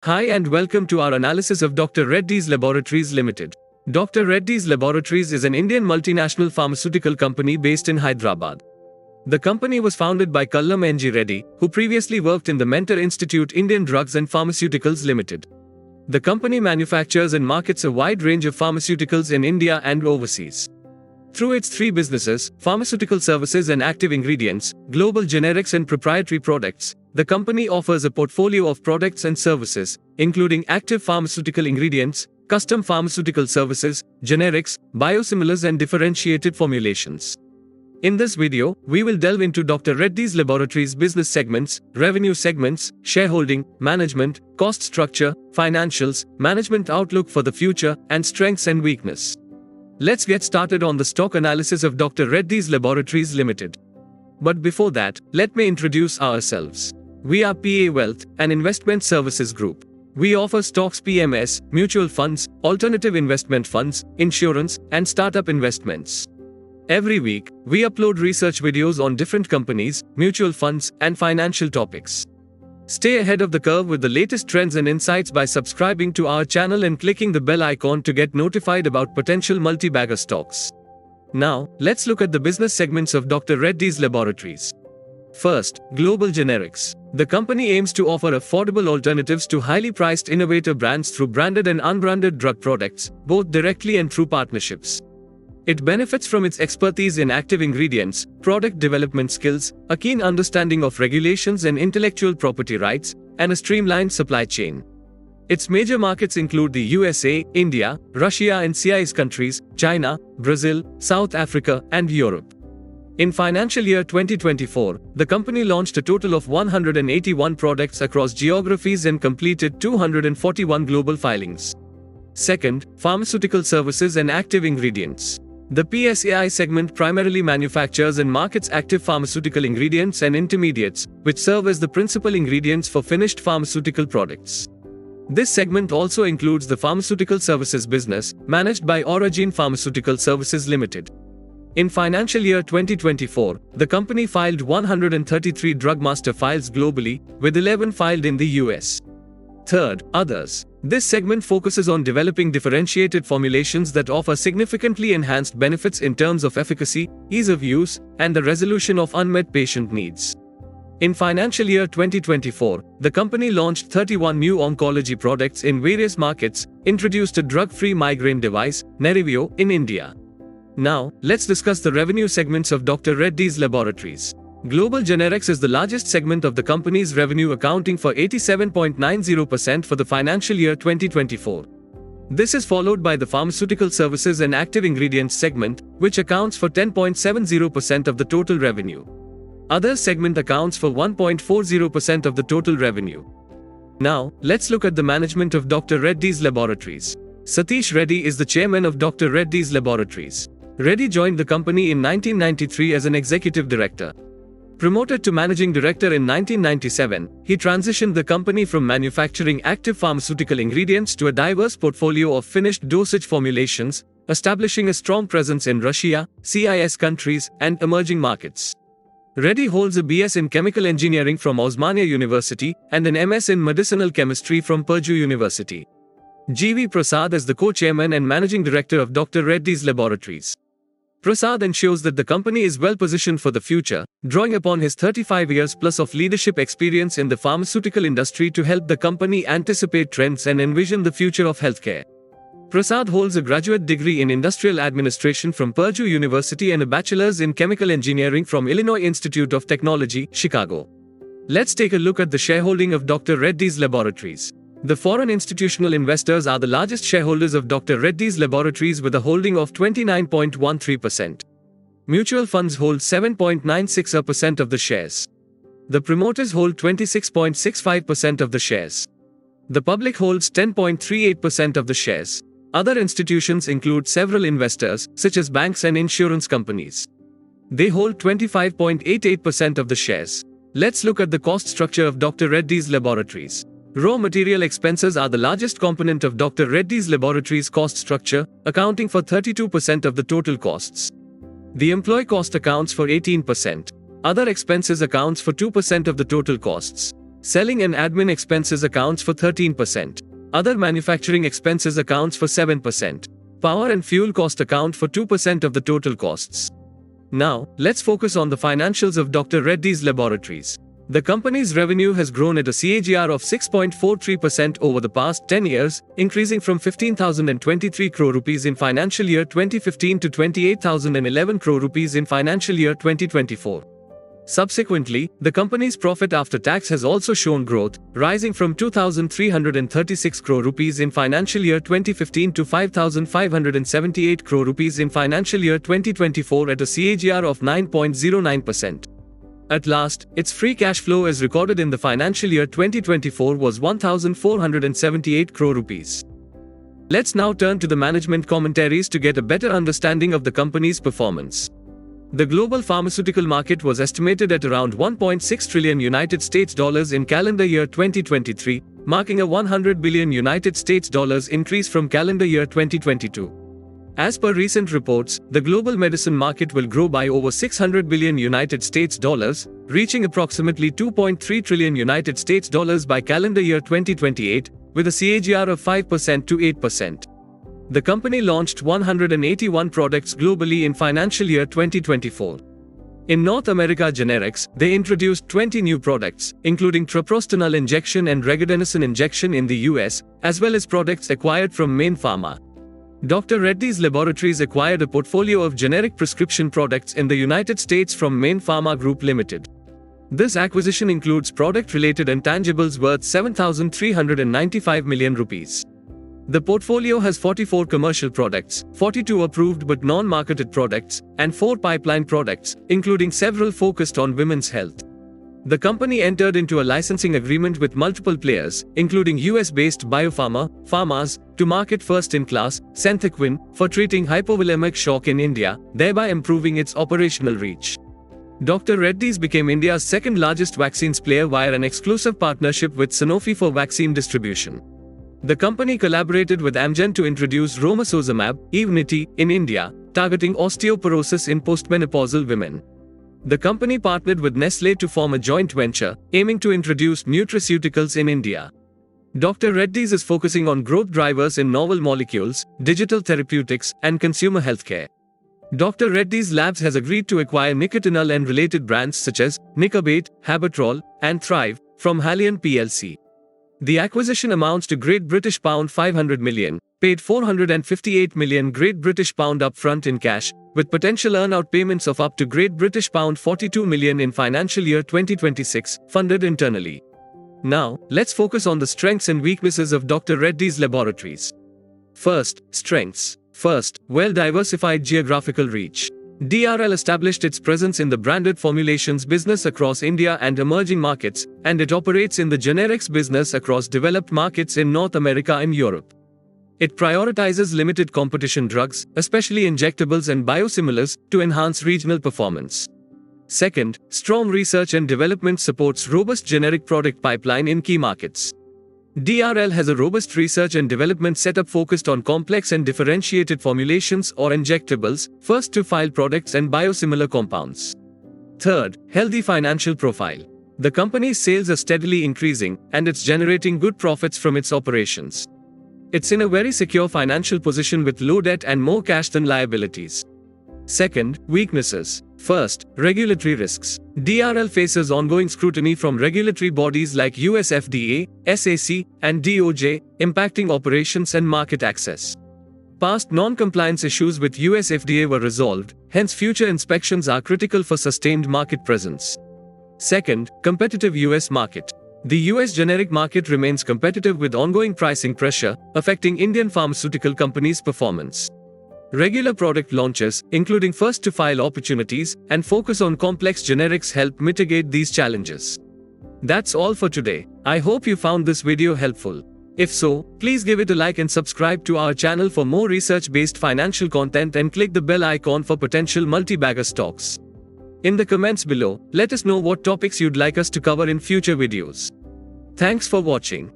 Hi and welcome to our analysis of Dr. Reddy's Laboratories Ltd. Dr. Reddy's Laboratories is an Indian multinational pharmaceutical company based in Hyderabad. The company was founded by Kallam Anji Reddy, who previously worked in the Mentor Institute Indian Drugs and Pharmaceuticals Ltd. The company manufactures and markets a wide range of pharmaceuticals in India and overseas. Through its three businesses, Pharmaceutical Services and Active Ingredients, Global Generics and Proprietary Products, the company offers a portfolio of products and services, including active pharmaceutical ingredients, custom pharmaceutical services, generics, biosimilars and differentiated formulations. In this video, we will delve into Dr. Reddy's Laboratories business segments, revenue segments, shareholding, management, cost structure, financials, management outlook for the future, and strengths and weakness. Let's get started on the stock analysis of Dr. Reddy's Laboratories Ltd. But before that, let me introduce ourselves. We are PA Wealth, an investment services group. We offer stocks, PMS, mutual funds, alternative investment funds, insurance, and startup investments. Every week, we upload research videos on different companies, mutual funds, and financial topics. Stay ahead of the curve with the latest trends and insights by subscribing to our channel and clicking the bell icon to get notified about potential multi-bagger stocks. Now, let's look at the business segments of Dr. Reddy's Laboratories. First, Global Generics. The company aims to offer affordable alternatives to highly priced innovative brands through branded and unbranded drug products, both directly and through partnerships. It benefits from its expertise in active ingredients, product development skills, a keen understanding of regulations and intellectual property rights, and a streamlined supply chain. Its major markets include the USA, India, Russia and CIS countries, China, Brazil, South Africa, and Europe. In financial year 2024, the company launched a total of 181 products across geographies and completed 241 global filings. Second, Pharmaceutical Services and Active Ingredients. The PSAI segment primarily manufactures and markets active pharmaceutical ingredients and intermediates, which serve as the principal ingredients for finished pharmaceutical products. This segment also includes the Pharmaceutical Services business, managed by Origin Pharmaceutical Services Ltd. In financial year 2024, the company filed 133 drug master files globally, with 11 filed in the US. Third, Others. This segment focuses on developing differentiated formulations that offer significantly enhanced benefits in terms of efficacy, ease of use, and the resolution of unmet patient needs. In financial year 2024, the company launched 31 new oncology products in various markets, introduced a drug-free migraine device, Nerivio, in India. Now, let's discuss the revenue segments of Dr. Reddy's Laboratories. Global Generics is the largest segment of the company's revenue, accounting for 87.90% for the financial year 2024. This is followed by the Pharmaceutical Services and Active Ingredients segment, which accounts for 10.70% of the total revenue. Other segment accounts for 1.40% of the total revenue. Now, let's look at the management of Dr. Reddy's Laboratories. Satish Reddy is the chairman of Dr. Reddy's Laboratories. Reddy joined the company in 1993 as an executive director. Promoted to managing director in 1997, he transitioned the company from manufacturing active pharmaceutical ingredients to a diverse portfolio of finished dosage formulations, establishing a strong presence in Russia, CIS countries, and emerging markets. Reddy holds a BS in Chemical Engineering from Osmania University and an MS in Medicinal Chemistry from Purdue University. G.V. Prasad is the co-chairman and managing director of Dr. Reddy's Laboratories. Prasad ensures that the company is well positioned for the future, drawing upon his 35 years plus of leadership experience in the pharmaceutical industry to help the company anticipate trends and envision the future of healthcare. Prasad holds a graduate degree in industrial administration from Purdue University and a bachelor's in chemical engineering from Illinois Institute of Technology, Chicago. Let's take a look at the shareholding of Dr. Reddy's Laboratories. The foreign institutional investors are the largest shareholders of Dr. Reddy's Laboratories with a holding of 29.13%. Mutual funds hold 7.96% of the shares. The promoters hold 26.65% of the shares. The public holds 10.38% of the shares. Other institutions include several investors, such as banks and insurance companies. They hold 25.88% of the shares. Let's look at the cost structure of Dr. Reddy's Laboratories. Raw material expenses are the largest component of Dr. Reddy's Laboratories' cost structure, accounting for 32% of the total costs. The employee cost accounts for 18%. Other expenses accounts for 2% of the total costs. Selling and admin expenses accounts for 13%. Other manufacturing expenses accounts for 7%. Power and fuel cost account for 2% of the total costs. Now, let's focus on the financials of Dr. Reddy's Laboratories. The company's revenue has grown at a CAGR of 6.43% over the past 10 years, increasing from 15,023 crore rupees in financial year 2015 to 28,011 crore rupees in financial year 2024. Subsequently, the company's profit after tax has also shown growth, rising from 2,336 crore rupees in financial year 2015 to 5,578 crore rupees in financial year 2024 at a CAGR of 9.09%. At last, its free cash flow as recorded in the financial year 2024 was 1,478 crore rupees. Let's now turn to the management commentaries to get a better understanding of the company's performance. The global pharmaceutical market was estimated at around $1.6 trillion in calendar year 2023, marking a $100 billion increase from calendar year 2022. As per recent reports, the global medicine market will grow by over $600 billion, reaching approximately $2.3 trillion by calendar year 2028, with a CAGR of 5% to 8%. The company launched 181 products globally in financial year 2024. In North America generics, they introduced 20 new products, including treprostinil injection and regadenoson injection in the US, as well as products acquired from Main Pharma. Dr. Reddy's Laboratories acquired a portfolio of generic prescription products in the United States from Main Pharma Group Limited. This acquisition includes product-related intangibles worth 7,395 million rupees. The portfolio has 44 commercial products, 42 approved but non-marketed products, and 4 pipeline products, including several focused on women's health. The company entered into a licensing agreement with multiple players, including US-based Biopharma, Pharmas, to market first-in-class, Senthequin, for treating hypovolemic shock in India, thereby improving its operational reach. Dr. Reddy's became India's second-largest vaccines player via an exclusive partnership with Sanofi for vaccine distribution. The company collaborated with Amgen to introduce romosozumab, Evenity, in India, targeting osteoporosis in postmenopausal women. The company partnered with Nestlé to form a joint venture, aiming to introduce nutraceuticals in India. Dr. Reddy's is focusing on growth drivers in novel molecules, digital therapeutics, and consumer healthcare. Dr. Reddy's Labs has agreed to acquire nicotinell and related brands such as Nicobate, Habatrol, and Thrive from Haleon plc. The acquisition amounts to Great British pound 500 million, paid 458 million Great British pound upfront in cash, with potential earn-out payments of up to Great British pound 42 million in financial year 2026, funded internally. Now, let's focus on the strengths and weaknesses of Dr. Reddy's Laboratories. First, strengths. First, well-diversified geographical reach. DRL established its presence in the branded formulations business across India and emerging markets, and it operates in the generics business across developed markets in North America and Europe. It prioritizes limited competition drugs, especially injectables and biosimilars, to enhance regional performance. Second, strong research and development supports robust generic product pipeline in key markets. DRL has a robust research and development setup focused on complex and differentiated formulations or injectables, first-to-file products and biosimilar compounds. Third, healthy financial profile. The company's sales are steadily increasing, and it's generating good profits from its operations. It's in a very secure financial position with low debt and more cash than liabilities. Second, weaknesses. First, regulatory risks. DRL faces ongoing scrutiny from regulatory bodies like US FDA, SAC, and DOJ, impacting operations and market access. Past non-compliance issues with US FDA were resolved, hence future inspections are critical for sustained market presence. Second, competitive US market. The US generic market remains competitive with ongoing pricing pressure, affecting Indian pharmaceutical companies' performance. Regular product launches, including first-to-file opportunities, and focus on complex generics help mitigate these challenges. That's all for today. I hope you found this video helpful. If so, please give it a like and subscribe to our channel for more research-based financial content and click the bell icon for potential multi-bagger stocks. In the comments below, let us know what topics you'd like us to cover in future videos. Thanks for watching.